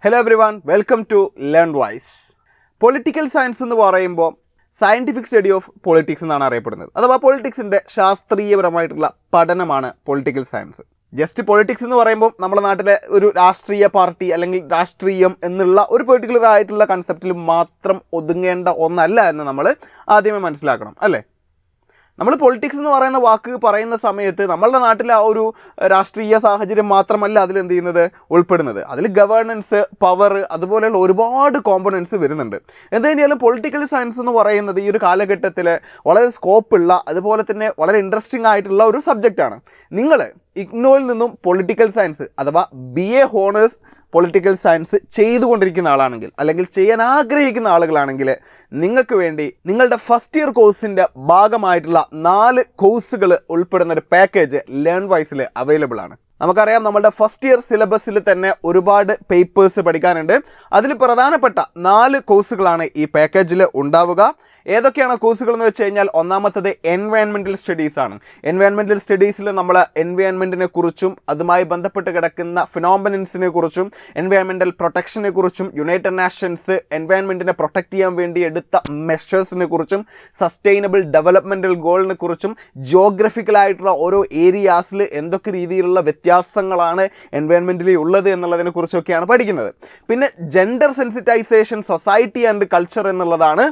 Hello everyone, welcome to Learnwise. Political science എന്ന് പറയുമ്പോൾ scientific study of politics എന്നാണ് അറിയപ്പെടുന്നത്. അഥവാ പൊളിറ്റിക്സിൻ്റെ ശാസ്ത്രീയപരമായിട്ടുള്ള പഠനമാണ് പൊളിറ്റിക്കൽ സയൻസ്. ജസ്റ്റ് പൊളിറ്റിക്സ് എന്ന് പറയുമ്പോൾ നമ്മുടെ നാട്ടിലെ ഒരു രാഷ്ട്രീയ പാർട്ടി അല്ലെങ്കിൽ രാഷ്ട്രീയം എന്നുള്ള ഒരു പെർട്ടിക്കുലർ ആയിട്ടുള്ള കൺസെപ്റ്റിൽ മാത്രം ഒതുങ്ങേണ്ട ഒന്നല്ല എന്ന് നമ്മൾ ആദ്യമേ മനസ്സിലാക്കണം, അല്ലേ? നമ്മൾ പൊളിറ്റിക്സ് എന്ന് പറയുന്ന വാക്ക് പറയുന്ന സമയത്ത് നമ്മളുടെ നാട്ടിലെ ആ ഒരു രാഷ്ട്രീയ സാഹചര്യം മാത്രമല്ല അതിലെന്ത് ചെയ്യുന്നത് ഉൾപ്പെടുന്നത്. അതിൽ ഗവേണൻസ്, പവർ, അതുപോലെയുള്ള ഒരുപാട് കോമ്പണൻസ് വരുന്നുണ്ട്. എന്തായാലും പൊളിറ്റിക്കൽ സയൻസ് എന്ന് പറയുന്നത് ഈ ഒരു കാലഘട്ടത്തിൽ വളരെ സ്കോപ്പുള്ള അതുപോലെ തന്നെ വളരെ ഇൻട്രസ്റ്റിംഗ് ആയിട്ടുള്ള ഒരു സബ്ജക്റ്റാണ്. നിങ്ങൾ ഇഗ്നോയിൽ നിന്നും പൊളിറ്റിക്കൽ സയൻസ് അഥവാ BA ഹോണേഴ്സ് പൊളിറ്റിക്കൽ സയൻസ് ചെയ്തുകൊണ്ടിരിക്കുന്ന ആളാണെങ്കിൽ അല്ലെങ്കിൽ ചെയ്യാൻ ആഗ്രഹിക്കുന്ന ആളുകളാണെങ്കിൽ നിങ്ങൾക്ക് വേണ്ടി നിങ്ങളുടെ ഫസ്റ്റ് ഇയർ കോഴ്സിൻ്റെ ഭാഗമായിട്ടുള്ള 4 കോഴ്സുകൾ ഉൾപ്പെടുന്ന ഒരു പാക്കേജ് ലേൺവൈസിൽ അവൈലബിൾ ആണ്. നമുക്കറിയാം, നമ്മളുടെ ഫസ്റ്റ് ഇയർ സിലബസിൽ തന്നെ ഒരുപാട് പേപ്പേഴ്സ് പഠിക്കാനുണ്ട്. അതിൽ പ്രധാനപ്പെട്ട 4 കോഴ്സുകളാണ് ഈ പാക്കേജിൽ ഉണ്ടാവുക. ഏതൊക്കെയാണ് കോഴ്സുകൾ എന്ന് വെച്ച് കഴിഞ്ഞാൽ, ഒന്നാമത്തത് എൻവയൺമെൻറ്റൽ സ്റ്റഡീസ് ആണ്. എൻവയൺമെൻറ്റൽ സ്റ്റഡീസിൽ നമ്മൾ എൻവയൺമെൻറ്റിനെ കുറിച്ചും അതുമായി ബന്ധപ്പെട്ട് കിടക്കുന്ന ഫിനോമിനൻസിനെ കുറിച്ചും എൻവയൺമെൻറ്റൽ പ്രൊട്ടക്ഷനെ കുറിച്ചും യുണൈറ്റഡ് നാഷൻസ് എൻവയൺമെൻറ്റിനെ പ്രൊട്ടക്റ്റ് ചെയ്യാൻ വേണ്ടി എടുത്ത മെഷേഴ്സിനെ കുറിച്ചും സസ്റ്റൈനബിൾ ഡെവലപ്മെൻറ്റൽ ഗോളിനെ കുറിച്ചും ജിയോഗ്രഫിക്കലായിട്ടുള്ള ഓരോ ഏരിയാസിൽ എന്തൊക്കെ രീതിയിലുള്ള വ്യത്യാസങ്ങളാണ് എൻവയൺമെൻറ്റിൽ ഉള്ളത് എന്നുള്ളതിനെ കുറിച്ചൊക്കെയാണ് പഠിക്കുന്നത്. പിന്നെ gender sensitisation, society and culture എന്നുള്ളതാണ്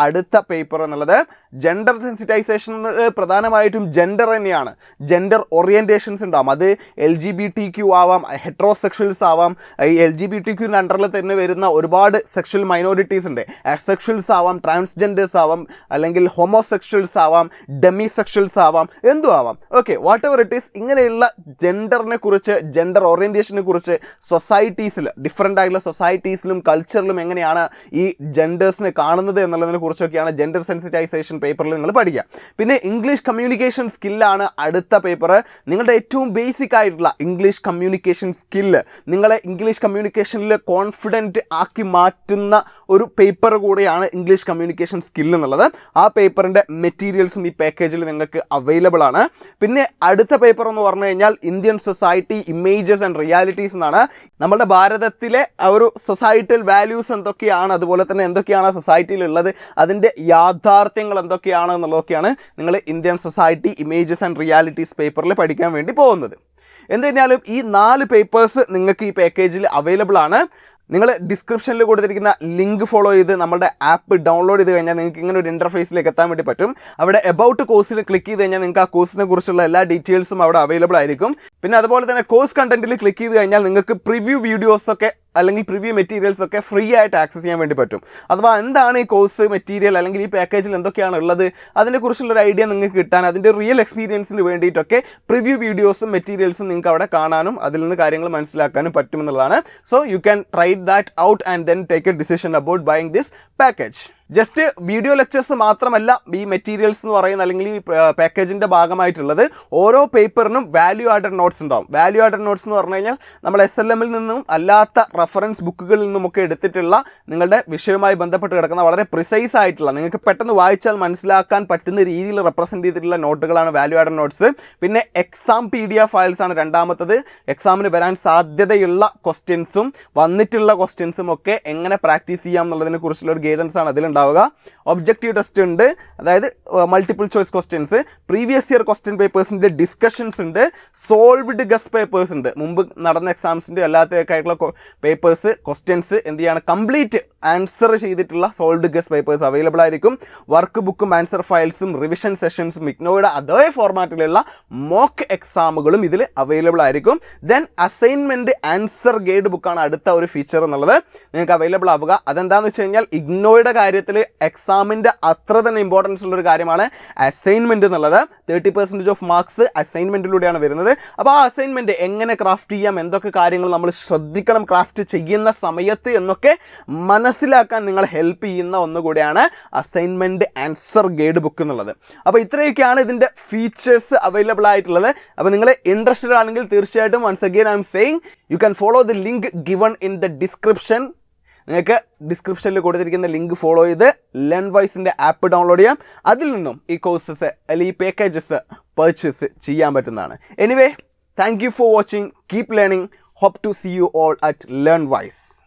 അടുത്ത പേപ്പർ എന്നുള്ളത്. ജെൻഡർ സെൻസിറ്റൈസേഷൻ പ്രധാനമായിട്ടും ജെൻഡർ തന്നെയാണ്. ജെൻഡർ ഓറിയൻറ്റേഷൻസ് ഉണ്ടാവും. അത് LGBTQ ആവാം, ഹെട്രോസെക്ഷൽസ് ആവാം. ഈ LGBTQ അണ്ടറിൽ തന്നെ വരുന്ന ഒരുപാട് സെക്ഷൽ മൈനോറിറ്റീസ് ഉണ്ട്. അസെക്ഷൽസ് ആവാം, ട്രാൻസ്ജെൻഡേഴ്സ് ആവാം, അല്ലെങ്കിൽ ഹോമോസെക്ഷൽസ് ആവാം, ഡെമിസെക്ഷൽസ് ആവാം, എന്തും ആവാം. Okay, what ever it is, ഇങ്ങനെയുള്ള ജെൻഡറിനെ കുറിച്ച്, ജെൻഡർ ഓറിയൻറ്റേഷനെ കുറിച്ച് സൊസൈറ്റീസിൽ, ഡിഫറെൻ്റ് ആയിട്ടുള്ള സൊസൈറ്റീസിലും കൾച്ചറിലും എങ്ങനെയാണ് ഈ ജെൻഡേഴ്സിനെ കാണുന്നത് എന്നുള്ളതിനെ കുറിച്ചൊക്കെയാണ് ജെൻഡർ സെൻസിറ്റൈസേഷൻ പേപ്പറിൽ നിങ്ങൾ പഠിക്കുക. പിന്നെ ഇംഗ്ലീഷ് കമ്മ്യൂണിക്കേഷൻ സ്കില്ലാണ് അടുത്ത പേപ്പർ. നിങ്ങളുടെ ഏറ്റവും ബേസിക് ആയിട്ടുള്ള ഇംഗ്ലീഷ് കമ്മ്യൂണിക്കേഷൻ സ്കില്ല്, നിങ്ങളെ ഇംഗ്ലീഷ് കമ്മ്യൂണിക്കേഷനിൽ കോൺഫിഡൻറ്റ് ആക്കി മാറ്റുന്ന ഒരു പേപ്പർ കൂടെയാണ് ഇംഗ്ലീഷ് കമ്മ്യൂണിക്കേഷൻ സ്കില്ല് എന്നുള്ളത്. ആ പേപ്പറിൻ്റെ മെറ്റീരിയൽസും ഈ പാക്കേജിൽ നിങ്ങൾക്ക് അവൈലബിൾ ആണ്. പിന്നെ അടുത്ത പേപ്പർ എന്ന് പറഞ്ഞു കഴിഞ്ഞാൽ Indian society images and realities എന്നാണ്. നമ്മുടെ ഭാരതത്തിലെ ആ ഒരു സൊസൈറ്റൽ വാല്യൂസ് എന്തൊക്കെയാണ്, അതുപോലെ തന്നെ എന്തൊക്കെയാണ് ആ സൊസൈറ്റിയിൽ ഉള്ളത്, അതിൻ്റെ യാഥാർത്ഥ്യങ്ങൾ എന്തൊക്കെയാണ് എന്നുള്ളതൊക്കെയാണ് നിങ്ങൾ Indian society images and realities പേപ്പറിൽ പഠിക്കാൻ വേണ്ടി പോകുന്നത്. എന്തായാലും ഈ 4 പേപ്പേഴ്സ് നിങ്ങൾക്ക് ഈ പാക്കേജിൽ അവൈലബിൾ ആണ്. നിങ്ങൾ ഡിസ്ക്രിപ്ഷനിൽ കൊടുത്തിരിക്കുന്ന ലിങ്ക് ഫോളോ ചെയ്ത് നമ്മുടെ ആപ്പ് ഡൗൺലോഡ് ചെയ്ത് കഴിഞ്ഞാൽ നിങ്ങൾക്ക് ഇങ്ങനെ ഒരു ഇൻ്റർഫേസിലേക്ക് എത്താൻ വേണ്ടി പറ്റും. അവിടെ എബൌട്ട് കോഴ്സിൽ ക്ലിക്ക് ചെയ്ത് കഴിഞ്ഞാൽ നിങ്ങൾക്ക് ആ കോഴ്സിനെ കുറിച്ചുള്ള എല്ലാ ഡീറ്റെയിൽസും അവിടെ അവൈലബിൾ ആയിരിക്കും. പിന്നെ അതുപോലെ തന്നെ കോഴ്സ് കണ്ടന്റിൽ ക്ലിക്ക് ചെയ്ത് കഴിഞ്ഞാൽ നിങ്ങൾക്ക് പ്രിവ്യൂ വീഡിയോസൊക്കെ അല്ലെങ്കിൽ പ്രിവ്യൂ മെറ്റീരിയൽസ് ഒക്കെ ഫ്രീ ആയിട്ട് ആക്സസ് ചെയ്യാൻ വേണ്ടി പറ്റും. അഥവാ എന്താണ് ഈ കോഴ്സ് മെറ്റീരിയൽ അല്ലെങ്കിൽ ഈ പാക്കേജിൽ എന്തൊക്കെയാണ് ഉള്ളത്, അതിനെക്കുറിച്ചുള്ളൊരു ഐഡിയ നിങ്ങൾക്ക് കിട്ടാൻ, അതിൻ്റെ റിയൽ എക്സ്പീരിയൻസിന് വേണ്ടിയിട്ടൊക്കെ പ്രിവ്യൂ വീഡിയോസും മെറ്റീരിയൽസും നിങ്ങൾക്ക് അവിടെ കാണാനും അതിൽ നിന്ന് കാര്യങ്ങൾ മനസ്സിലാക്കാനും പറ്റുമെന്നുള്ളതാണ്. So you can try that out and then take a decision about buying this package. Just video lectures മാത്രമല്ല ഈ മെറ്റീരിയൽസ് എന്ന് പറയുന്ന അല്ലെങ്കിൽ ഈ പാക്കേജിൻ്റെ ഭാഗമായിട്ടുള്ളത്. ഓരോ പേപ്പറിനും വാല്യൂ ആഡഡ് നോട്ട്സ് ഉണ്ടാവും. വാല്യൂ ആഡഡ് നോട്ട്സ് എന്ന് പറഞ്ഞു കഴിഞ്ഞാൽ നമ്മൾ SLMൽ നിന്നും അല്ലാത്ത റഫറൻസ് ബുക്കുകളിൽ നിന്നുമൊക്കെ എടുത്തിട്ടുള്ള നിങ്ങളുടെ വിഷയവുമായി ബന്ധപ്പെട്ട് കിടക്കുന്ന വളരെ പ്രിസൈസ് ആയിട്ടുള്ള, നിങ്ങൾക്ക് പെട്ടെന്ന് വായിച്ചാൽ മനസ്സിലാക്കാൻ പറ്റുന്ന രീതിയിൽ റെപ്രസെൻറ്റ് ചെയ്തിട്ടുള്ള നോട്ടുകളാണ് വാല്യൂ ആഡഡ് നോട്ട്സ്. പിന്നെ എക്സാം PDF ഫയൽസ് ആണ് രണ്ടാമത്തത്. എക്സാമിന് വരാൻ സാധ്യതയുള്ള ക്വസ്റ്റ്യൻസും വന്നിട്ടുള്ള ക്വസ്റ്റ്യൻസും ഒക്കെ എങ്ങനെ പ്രാക്ടീസ് ചെയ്യാം എന്നുള്ളതിനെ കുറിച്ചുള്ള ഒരു ഗൈഡൻസ് ആണ് അതിലുണ്ടാവുക. ഒബ്ജക്റ്റീവ് ടെസ്റ്റ് ഉണ്ട്, അതായത് multiple choice questions, previous year question പേപ്പേഴ്സിൻ്റെ ഡിസ്കഷൻസ് ഉണ്ട്, സോൾവ്ഡ് ഗസ് പേപ്പേഴ്സ് ഉണ്ട്. മുമ്പ് നടന്ന എക്സാംസിൻ്റെ അല്ലാത്തതൊക്കെ ആയിട്ടുള്ള പേപ്പേഴ്സ്, ക്വസ്റ്റ്യൻസ് കംപ്ലീറ്റ് ആൻസർ ചെയ്തിട്ടുള്ള സോൾവ്ഡ് ഗസ് പേപ്പേഴ്സ് അവൈലബിൾ ആയിരിക്കും. വർക്ക് ബുക്കും ആൻസർ ഫയൽസും റിവിഷൻ സെഷൻസും ഇഗ്നോയുടെ അതേ ഫോർമാറ്റിലുള്ള മോക്ക് എക്സാമുകളും ഇതിൽ അവൈലബിൾ ആയിരിക്കും. ദെൻ അസൈൻമെൻറ്റ് ആൻസർ ഗൈഡ് ബുക്കാണ് അടുത്ത ഒരു ഫീച്ചർ എന്നുള്ളത് നിങ്ങൾക്ക് അവൈലബിൾ ആവുക. അതെന്താണെന്ന് വെച്ച് കഴിഞ്ഞാൽ ഇഗ്നോയുടെ കാര്യത്തിൽ എക്സാമിൻ്റെ അത്ര തന്നെ ഇമ്പോർട്ടൻസ് ഉള്ളൊരു കാര്യമാണ് അസൈൻമെൻറ്റ് എന്നുള്ളത്. 30% ഓഫ് മാർക്സ് അസൈൻമെൻറ്റിലൂടെയാണ് വരുന്നത്. അപ്പോൾ ആ അസൈൻമെൻറ്റ് എങ്ങനെ ക്രാഫ്റ്റ് ചെയ്യാം, എന്തൊക്കെ കാര്യങ്ങൾ നമ്മൾ ശ്രദ്ധിക്കണം ക്രാഫ്റ്റ് ചെയ്യുന്ന സമയത്ത് എന്നൊക്കെ മനസ്സിലാക്കാൻ നിങ്ങൾ ഹെൽപ്പ് ചെയ്യുന്ന ഒന്നുകൂടിയാണ് അസൈൻമെൻറ്റ് ആൻസർ ഗൈഡ് ബുക്ക് എന്നുള്ളത്. അപ്പോൾ ഇത്രയൊക്കെയാണ് ഇതിൻ്റെ ഫീച്ചേഴ്സ് അവൈലബിൾ ആയിട്ടുള്ളത്. അപ്പോൾ നിങ്ങൾ ഇൻട്രസ്റ്റഡ് ആണെങ്കിൽ തീർച്ചയായിട്ടും once again I am saying you can follow the link given in the description. നിങ്ങൾക്ക് ഡിസ്ക്രിപ്ഷനിൽ കൊടുത്തിരിക്കുന്ന ലിങ്ക് ഫോളോ ചെയ്ത് ലേൺവൈസിൻ്റെ ആപ്പ് ഡൗൺലോഡ് ചെയ്യാം. അതിൽ നിന്നും ഈ കോഴ്സസ് അല്ലെങ്കിൽ ഈ പാക്കേജസ് പർച്ചേസ് ചെയ്യാൻ പറ്റുന്നതാണ്. Anyway, thank you for watching. Keep learning. Hope to see you all at Learnwise.